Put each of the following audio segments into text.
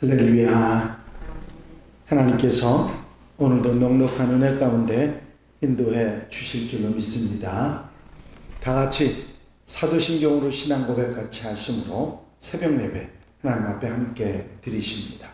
할렐루야. 하나님께서 오늘도 넉넉한 은혜 가운데 인도해 주실 줄로 믿습니다. 다 같이 사도신경으로 신앙 고백 같이 하심으로 새벽 예배 하나님 앞에 함께 드리십니다.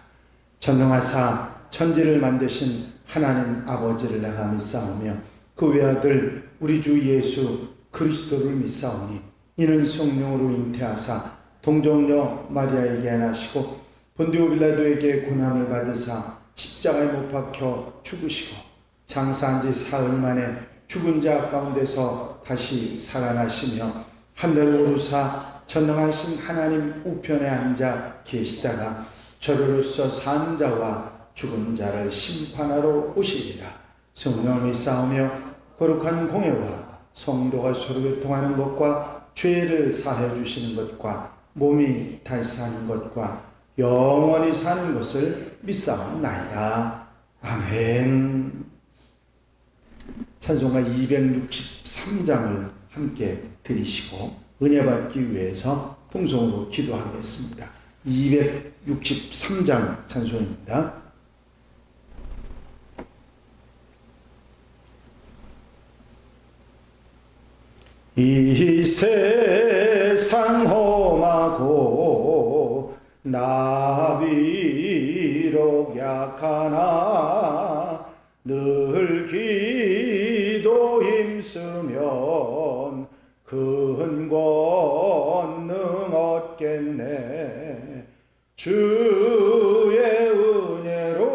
전능하사 천지를 만드신 하나님 아버지를 내가 믿사오며 그 외아들 우리 주 예수 그리스도를 믿사오니 이는 성령으로 잉태하사 동정녀 마리아에게 나시고 본디오 빌라도에게 고난을 받으사 십자가에 못 박혀 죽으시고 장사한 지 사흘 만에 죽은 자 가운데서 다시 살아나시며 하늘 오르사 전능하신 하나님 우편에 앉아 계시다가 저로서 산 자와 죽은 자를 심판하러 오시리라. 성령을 믿사오며 거룩한 공예와 성도가 서로 교통하는 것과 죄를 사하여 주시는 것과 몸이 다시 사는 것과 영원히 사는 것을 믿사옵나이다. 아멘. 찬송가 263장을 함께 드리시고 은혜 받기 위해서 통성으로 기도하겠습니다. 263장 찬송입니다. 이 세상 험하고 나 비록 약하나 늘 기도 힘쓰면 큰 권능 얻겠네. 주의 은혜로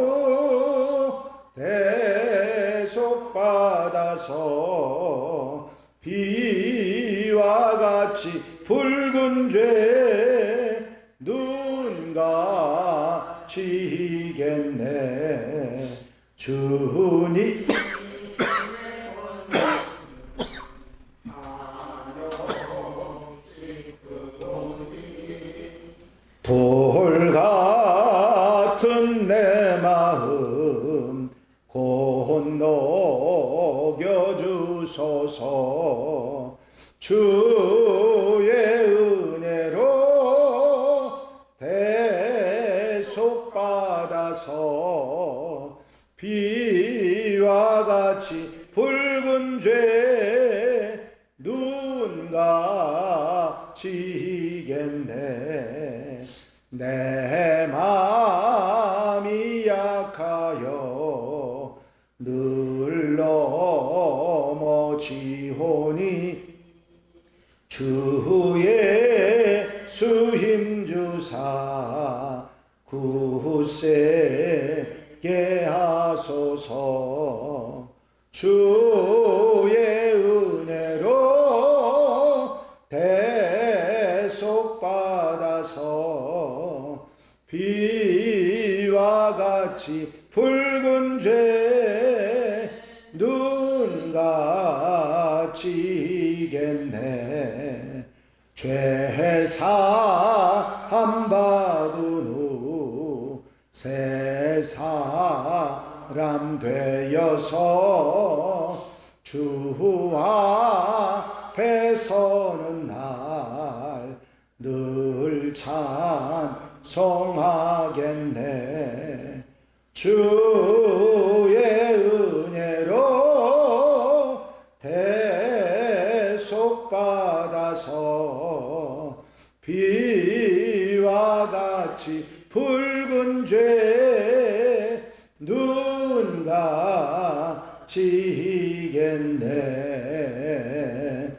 대속받아서 비와 같이 붉은 죄 눈 감치겠네. 주님 돌 같은 내 마음 건너겨주소서. 주의 은혜로 대속받아서 비와 같이 붉은 죄 눈 감치겠네. 내 마음이 약하여 늘 넘어지오니 주 예수 힘주사 굳세게 하소서. 주의 은혜로 대속받아서 비와 같이 붉은 죄 눈 감치겠네. 죄 사함 받은 후 새 사람 되어서 주 앞에 서는 날 늘 찬송하겠네. 주의 은혜로 대속받아서 비와 같이 붉은 죄 눈 감치겠네.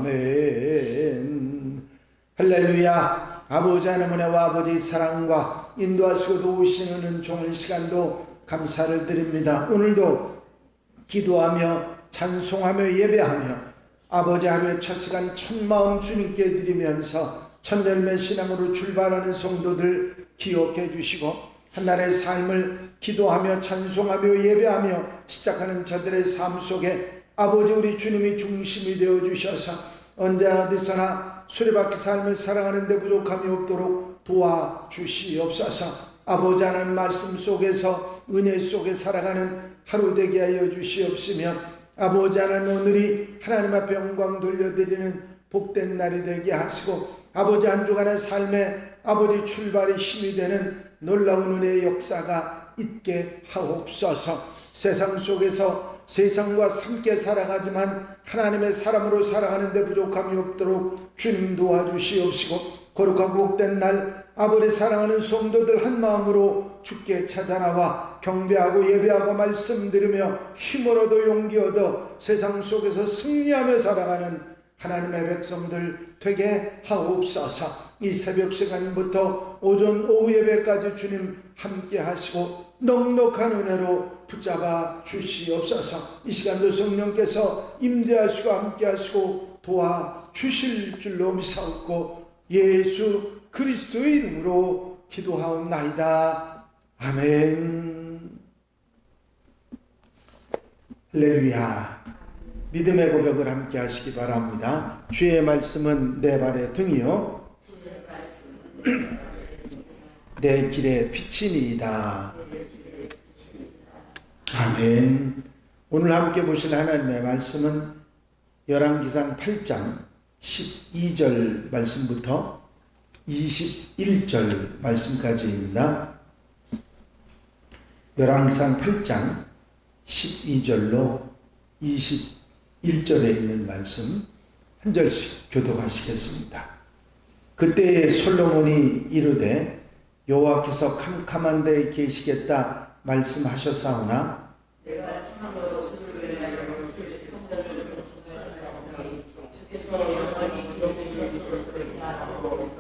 아멘. 할렐루야. 아버지 하나님 은혜와 아버지 사랑과 인도하시고 도우시는 은총의 시간도 감사를 드립니다. 오늘도 기도하며 찬송하며 예배하며 아버지 하루의 첫 시간 첫 마음 주님께 드리면서 첫열매 신앙으로 출발하는 성도들 기억해 주시고 한날의 삶을 기도하며 찬송하며 예배하며 시작하는 저들의 삶 속에 아버지 우리 주님이 중심이 되어 주셔서 언제나 어디서나 수레바퀴 삶을 살아가는 데 부족함이 없도록 도와주시옵소서. 아버지 하나님 말씀 속에서 은혜 속에 살아가는 하루 되게 하여 주시옵시며 아버지 하나님 오늘이 하나님 앞에 영광 돌려드리는 복된 날이 되게 하시고 아버지 한 주간의 삶에 아버지 출발의 힘이 되는 놀라운 은혜의 역사가 있게 하옵소서. 세상 속에서 세상과 함께 살아가지만 하나님의 사람으로 살아가는 데 부족함이 없도록 주님 도와주시옵시고, 거룩하고 복된 날 아버지 사랑하는 성도들 한 마음으로 주께 찾아나와 경배하고 예배하고 말씀 들으며 힘을 얻어 용기 얻어 세상 속에서 승리하며 살아가는 하나님의 백성들 되게 하옵소서. 이 새벽 시간부터 오전 오후 예배까지 주님 함께 하시고 넉넉한 은혜로 붙잡아 주시옵소서. 이 시간도 성령께서 임재하시고 함께 하시고 도와 주실 줄로 믿사옵고 예수 그리스도의 이름으로 기도하옵나이다. 아멘. 할렐루야. 믿음의 고백을 함께 하시기 바랍니다. 주의 말씀은 내 발의 등이요 내 길의 빛이니이다. 아멘. 오늘 함께 보실 하나님의 말씀은 열왕기상 8장 12절 말씀부터 21절 말씀까지입니다. 열왕기상 8장 12절로 21절에 있는 말씀 한 절씩 교독하시겠습니다. 그때에 솔로몬이 이르되 여호와께서 캄캄한 데에 계시겠다 말씀하셨사오나 내가 참으로 주를 위하여 성전을 건축하였사오니 주께서 영원히 계시는 하고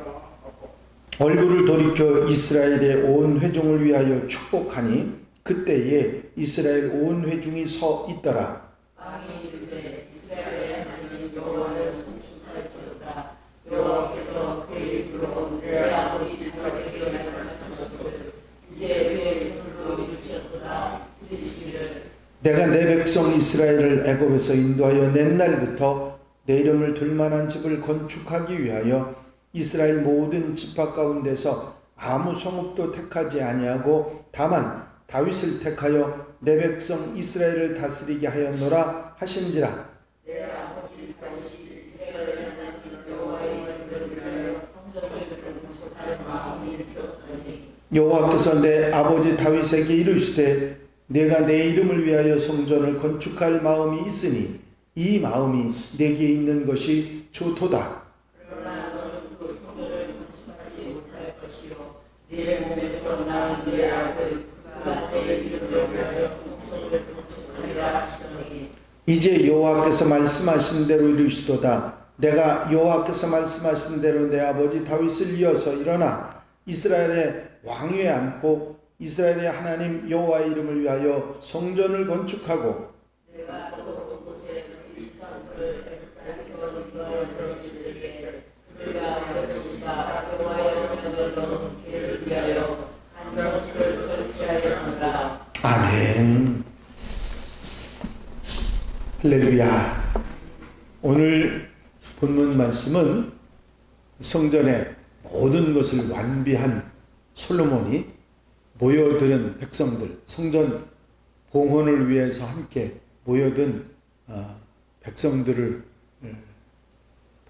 얼굴을 돌이켜 이스라엘의 온 회중을 위하여 축복하니 그때에 이스라엘 온 회중이 서 있더라. 왕이 이르되 이스라엘의 하나님 여호와를 송축할지어다. 여호와께서 그의 입으로 내 아버지 다윗에게 말씀하셨으니 이제 그의 손으로 이루셨도다. 이르시기를 내가 내 백성 이스라엘을 애굽에서 인도하여 낸 날부터 내 이름을 둘 만한 집을 건축하기 위하여 이스라엘 모든 지파 가운데서 아무 성읍도 택하지 아니하고 다만 다윗을 택하여 내 백성 이스라엘을 다스리게 하였노라 하신지라. 내 아버지 다윗이 이스라엘의 하나님 여호와의 이름을 위하여 성전을 건축할 마음이 있었더니 여호와께서 내 아버지 다윗에게 이르시되 내가 내 이름을 위하여 성전을 건축할 마음이 있으니 이 마음이 내게 있는 것이 좋도다. 그러나 너는 그 성전을 건축하지 못할 것이요 네 몸에서 난 네 아들 그가 내 이름을 위하여 성전을 건축하리라 하시더니 이제 여호와께서 말씀하신 대로 이루시도다. 내가 여호와께서 말씀하신 대로 내 아버지 다윗을 이어서 일어나 이스라엘의 왕위에 앉고 이스라엘의 하나님 여호와의 이름을 위하여 성전을 건축하고 내가 또 그곳에 이스라엘을 애굽에서 인도하여 너희들에게 그가 세우시사 여호와의 명령을 넣은 길을 위하여 안전을 설치하였노라. 아멘. 할렐루야. 오늘 본문 말씀은 성전의 모든 것을 완비한 솔로몬이 모여드는 백성들, 성전 봉헌을 위해서 함께 모여든 백성들을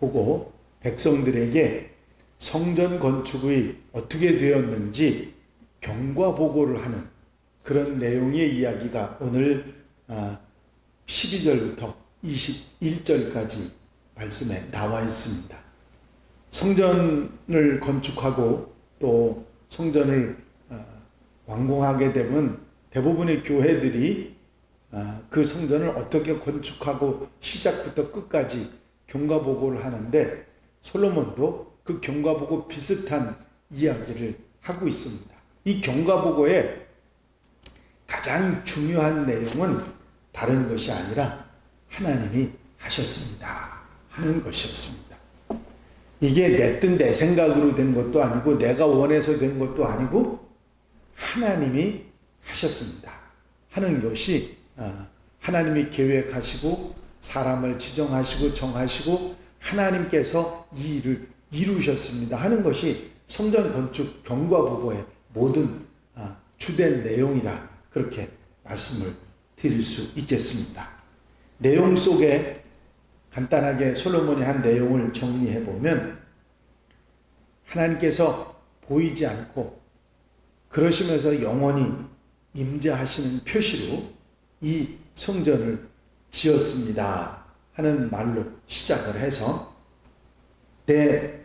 보고 백성들에게 성전 건축이 어떻게 되었는지 경과 보고를 하는 그런 내용의 이야기가 오늘 12절부터 21절까지 말씀에 나와 있습니다. 성전을 건축하고 또 성전을 완공하게 되면 대부분의 교회들이 그 성전을 어떻게 건축하고 시작부터 끝까지 경과보고를 하는데 솔로몬도 그 경과보고 비슷한 이야기를 하고 있습니다. 이 경과보고의 가장 중요한 내용은 다른 것이 아니라 하나님이 하셨습니다 하는 것이었습니다. 이게 내 뜻 내 생각으로 된 것도 아니고 내가 원해서 된 것도 아니고 하나님이 하셨습니다 하는 것이 하나님이 계획하시고 사람을 지정하시고 정하시고 하나님께서 이 일을 이루셨습니다 하는 것이 성전 건축 경과보고의 모든 주된 내용이라 그렇게 말씀을 드릴 수 있겠습니다. 내용 속에 간단하게 솔로몬이 한 내용을 정리해 보면 하나님께서 보이지 않고 그러시면서 영원히 임재하시는 표시로 이 성전을 지었습니다 하는 말로 시작을 해서 내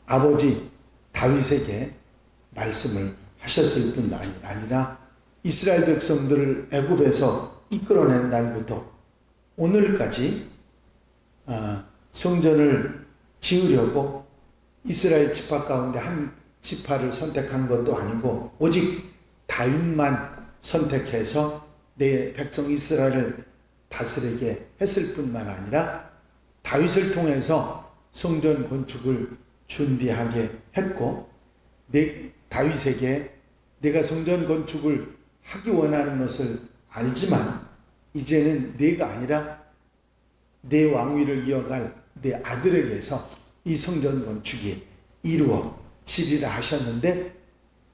아버지 다윗에게 말씀을 하셨을 뿐 아니라 이스라엘 백성들을 애굽에서 이끌어낸 날부터 오늘까지 성전을 지으려고 이스라엘 지파 가운데 한 지파를 선택한 것도 아니고 오직 다윗만 선택해서 내 백성 이스라엘을 다스리게 했을 뿐만 아니라 다윗을 통해서 성전 건축을 준비하게 했고 다윗에게 내가 성전 건축을 하기 원하는 것을 알지만 이제는 내가 아니라 내 왕위를 이어갈 내 아들에게서 이 성전 건축이 이루어지리라 하셨는데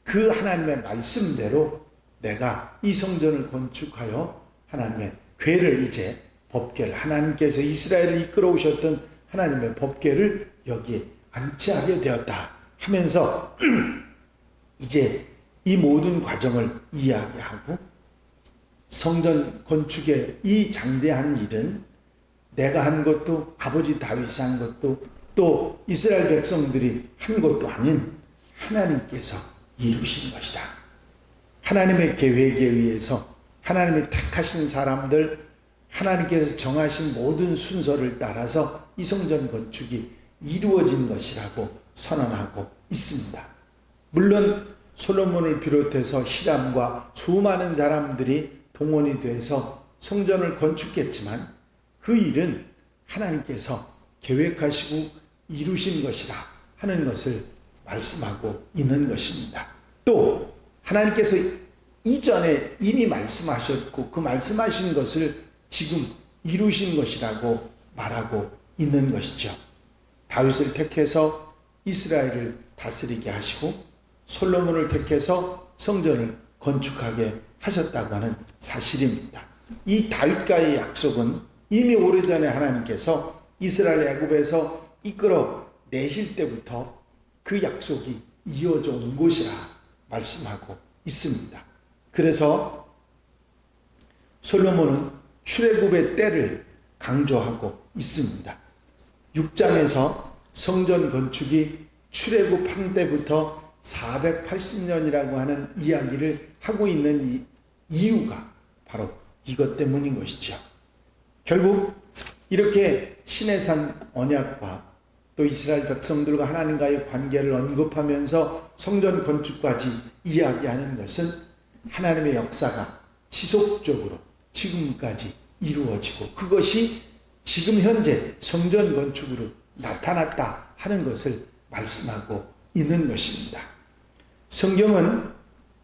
그 하나님의 말씀대로 내가 이 성전을 건축하여 하나님의 궤를 이제 법궤를 하나님께서 이스라엘을 이끌어 오셨던 하나님의 법궤를 여기에 안치하게 되었다 하면서 이제 이 모든 과정을 이야기하고 성전 건축의 이 장대한 일은 내가 한 것도 아버지 다윗이 한 것도 또 이스라엘 백성들이 한 것도 아닌 하나님께서 이루신 것이다. 하나님의 계획에 의해서 하나님이 택하신 사람들 하나님께서 정하신 모든 순서를 따라서 이 성전 건축이 이루어진 것이라고 선언하고 있습니다. 물론 솔로몬을 비롯해서 히람과 수많은 사람들이 동원이 돼서 성전을 건축했지만 그 일은 하나님께서 계획하시고 이루신 것이다 하는 것을 말씀하고 있는 것입니다. 또 하나님께서 이전에 이미 말씀하셨고 그 말씀하신 것을 지금 이루신 것이라고 말하고 있는 것이죠. 다윗을 택해서 이스라엘을 다스리게 하시고 솔로몬을 택해서 성전을 건축하게 하셨다고 하는 사실입니다. 이 다윗과의 약속은 이미 오래전에 하나님께서 이스라엘 애굽에서 이끌어 내실 때부터 그 약속이 이어져 온 것이라 말씀하고 있습니다. 그래서 솔로몬은 출애굽의 때를 강조하고 있습니다. 6장에서 성전 건축이 출애굽한 때부터 480년이라고 하는 이야기를 하고 있는 이유가 바로 이것 때문인 것이죠. 결국 이렇게 시내산 언약과 또 이스라엘 백성들과 하나님과의 관계를 언급하면서 성전 건축까지 이야기하는 것은 하나님의 역사가 지속적으로 지금까지 이루어지고 그것이 지금 현재 성전 건축으로 나타났다 하는 것을 말씀하고 있는 것입니다. 성경은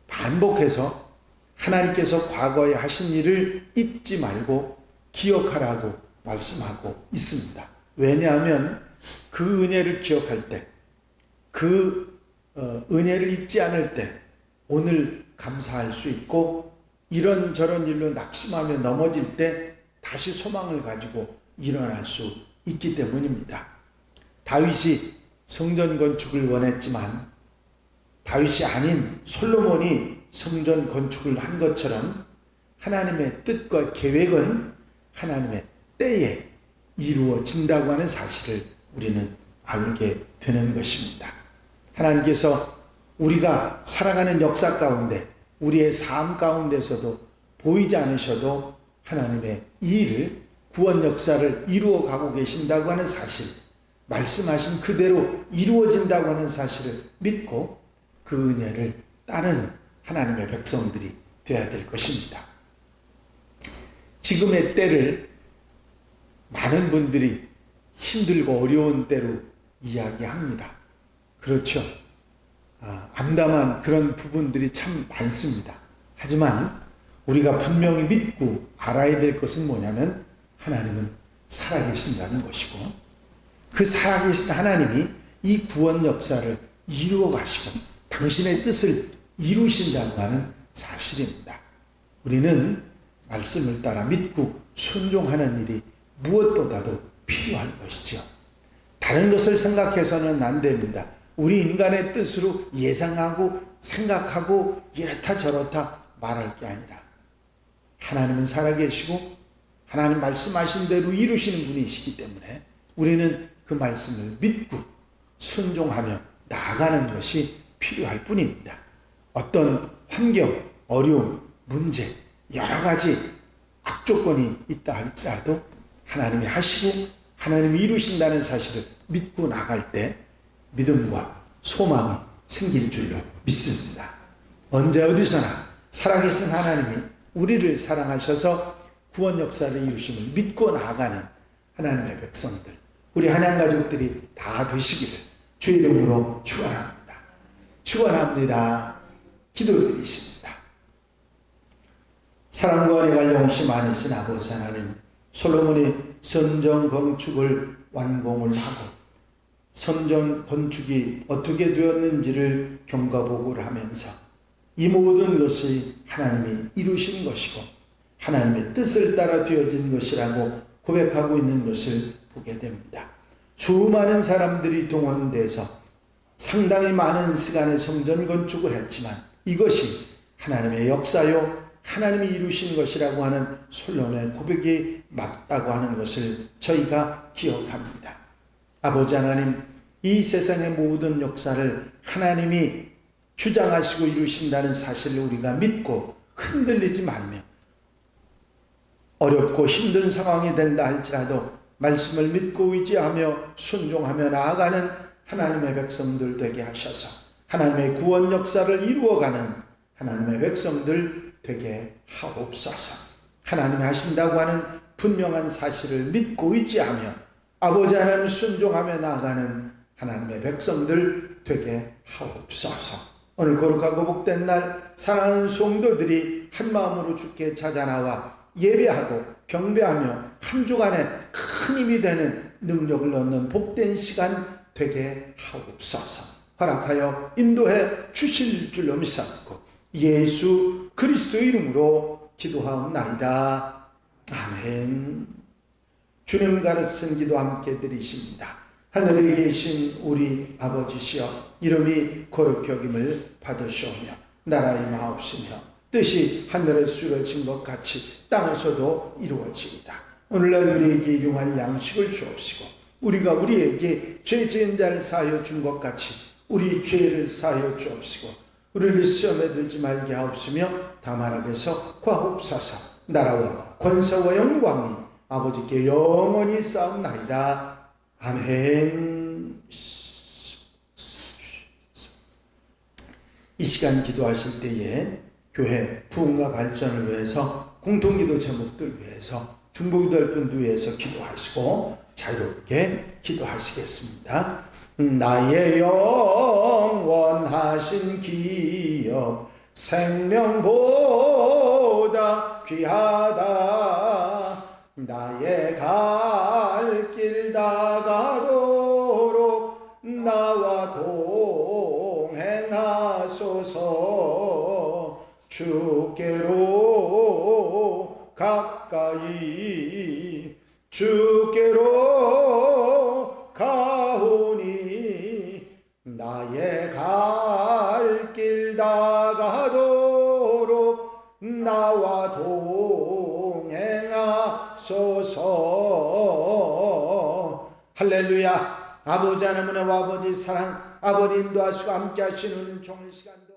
반복해서 하나님께서 과거에 하신 일을 잊지 말고 기억하라고 말씀하고 있습니다. 왜냐하면 그 은혜를 기억할 때, 그 은혜를 잊지 않을 때 오늘 감사할 수 있고 이런저런 일로 낙심하며 넘어질 때 다시 소망을 가지고 일어날 수 있기 때문입니다. 다윗이 성전 건축을 원했지만 다윗이 아닌 솔로몬이 성전 건축을 한 것처럼 하나님의 뜻과 계획은 하나님의 때에 이루어진다고 하는 사실을 우리는 알게 되는 것입니다. 하나님께서 우리가 살아가는 역사 가운데 우리의 삶 가운데서도 보이지 않으셔도 하나님의 이 일을 구원 역사를 이루어 가고 계신다고 하는 사실, 말씀하신 그대로 이루어진다고 하는 사실을 믿고 그 은혜를 따르는 하나님의 백성들이 되어야 될 것입니다. 지금의 때를 많은 분들이 힘들고 어려운 때로 이야기합니다. 그렇죠. 암담한 그런 부분들이 참 많습니다. 하지만 우리가 분명히 믿고 알아야 될 것은 뭐냐면 하나님은 살아계신다는 것이고 그 살아계신 하나님이 이 구원 역사를 이루어 가시고 당신의 뜻을 이루신다고 하는 사실입니다. 우리는 말씀을 따라 믿고 순종하는 일이 무엇보다도 필요한 것이죠. 다른 것을 생각해서는 안 됩니다. 우리 인간의 뜻으로 예상하고 생각하고 이렇다 저렇다 말할 게 아니라 하나님은 살아계시고 하나님 말씀하신 대로 이루시는 분이시기 때문에 우리는 그 말씀을 믿고 순종하며 나아가는 것이 필요할 뿐입니다. 어떤 환경, 어려움, 문제, 여러 가지 악조건이 있다 할지라도 하나님이 하시고 하나님이 이루신다는 사실을 믿고 나갈 때 믿음과 소망이 생길 줄로 믿습니다. 언제 어디서나 살아계신 하나님이 우리를 사랑하셔서 구원 역사를 이루심을 믿고 나아가는 하나님의 백성들, 우리 한양 가족들이 다 되시기를 주의 이름으로 축원합니다. 축원합니다. 기도드리십니다. 사랑과 은혜가 영시 많으신 아버지 하나님, 솔로몬이 성전 건축을 완공을 하고 성전 건축이 어떻게 되었는지를 경과보고를 하면서 이 모든 것이 하나님이 이루신 것이고 하나님의 뜻을 따라 되어진 것이라고 고백하고 있는 것을 보게 됩니다. 수많은 사람들이 동원돼서 상당히 많은 시간의 성전 건축을 했지만 이것이 하나님의 역사요 하나님이 이루신 것이라고 하는 솔로몬의 고백이 맞다고 하는 것을 저희가 기억합니다. 아버지 하나님, 이 세상의 모든 역사를 하나님이 주장하시고 이루신다는 사실을 우리가 믿고 흔들리지 말며 어렵고 힘든 상황이 된다 할지라도 말씀을 믿고 의지하며 순종하며 나아가는 하나님의 백성들 되게 하셔서 하나님의 구원 역사를 이루어가는 하나님의 백성들 되게 하옵소서. 하나님이 하신다고 하는 분명한 사실을 믿고 의지하며 아버지 하나님 순종하며 나아가는 하나님의 백성들 되게 하옵소서. 오늘 거룩하고 복된 날 사랑하는 성도들이 한 마음으로 주께 찾아 나와 예배하고 경배하며 한 주간에 큰 힘이 되는 능력을 얻는 복된 시간 되게 하옵소서. 허락하여 인도해 주실 줄로 믿사옵고 예수 그리스도 이름으로 기도하옵나이다. 아멘. 주님 가르친 기도 함께 드리십니다. 하늘에 계신 우리 아버지시여, 이름이 거룩히 여김을 받으시오며 나라의 마옵시며 뜻이 하늘에서 이루어진 것 같이 땅에서도 이루어지이다. 오늘날 우리에게 일용할 양식을 주옵시고 우리가 우리에게 죄 지은 자를 사하여 준 것 같이 우리 죄를 사하여 주옵시고 우리를 시험에 들지 말게 하옵시며 다만 악에서 구하옵소서. 나라와 권세와 영광이 아버지께 영원히 쌓옵나이다. 아멘. 이 시간 기도하실 때에 교회 부흥과 발전을 위해서 공통기도 제목들 위해서 중보기도할 분들 위해서 기도하시고 자유롭게 기도하시겠습니다. 나의 영원하신 기업 생명보다 귀하다. 나의 갈 길 다가도록 나와 동행하소서. 주께로 가까이 주께로 가오니 나의 갈 길 다가도록 나와 동행하소서. 할렐루야. 아버지 하나님의 아버지 사랑, 아버지 인도하시고 함께 하시는 종일 시간도